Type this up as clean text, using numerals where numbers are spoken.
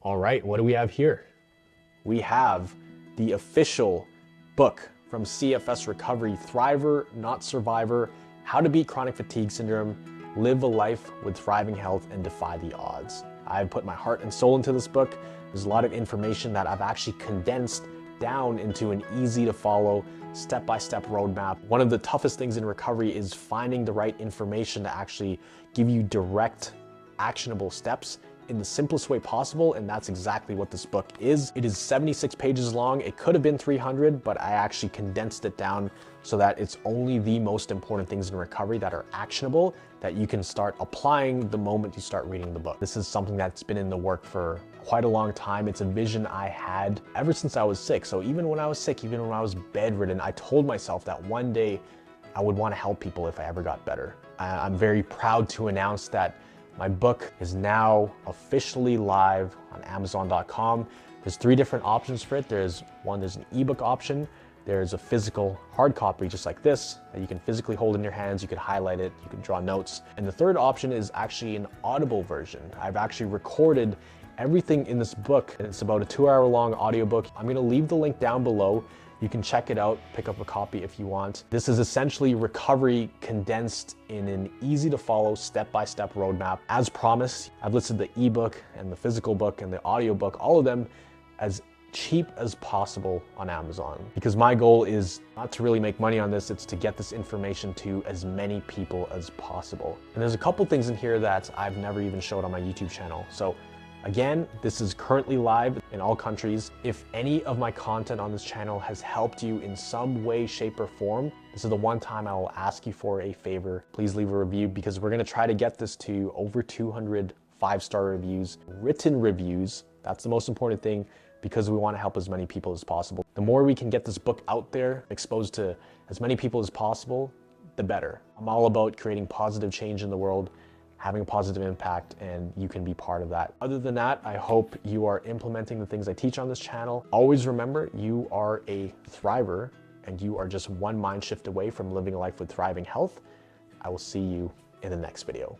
All right, what do we have here? We have the official book from CFS Recovery, Thriver, Not Survivor, How to Beat Chronic Fatigue Syndrome, Live a Life with Thriving Health, and Defy the Odds. I've put my heart and soul into this book. There's a lot of information that I've actually condensed down into an easy to follow, step-by-step roadmap. One of the toughest things in recovery is finding the right information to actually give you direct, actionable steps in the simplest way possible, and that's exactly what this book is. It is 76 pages long. It could have been 300, but I actually condensed it down so that it's only the most important things in recovery that are actionable that you can start applying the moment you start reading the book. This is something that's been in the work for quite a long time. It's a vision I had ever since I was sick. So even when I was sick, even when I was bedridden, I told myself that one day I would want to help people if I ever got better. I'm very proud to announce that my book is now officially live on Amazon.com. There's 3 different options for it. There's an ebook option. There's a physical hard copy just like this that you can physically hold in your hands. You can highlight it, you can draw notes. And the third option is actually an Audible version. I've actually recorded everything in this book, and it's about a 2-hour long audiobook. I'm gonna leave the link down below. You can check it out, pick up a copy if you want. This is essentially recovery condensed in an easy to follow step-by-step roadmap. As promised, I've listed the ebook and the physical book and the audiobook, all of them as cheap as possible on Amazon. Because my goal is not to really make money on this, it's to get this information to as many people as possible. And there's a couple things in here that I've never even showed on my YouTube channel. So again, this is currently live in all countries. If any of my content on this channel has helped you in some way, shape, or form, this is the one time I will ask you for a favor. Please leave a review, because we're gonna try to get this to over 200 5-star reviews, written reviews. That's the most important thing, because we wanna help as many people as possible. The more we can get this book out there, exposed to as many people as possible, the better. I'm all about creating positive change in the world, having a positive impact, and you can be part of that. Other than that, I hope you are implementing the things I teach on this channel. Always remember, you are a thriver, and you are just one mind shift away from living a life with thriving health. I will see you in the next video.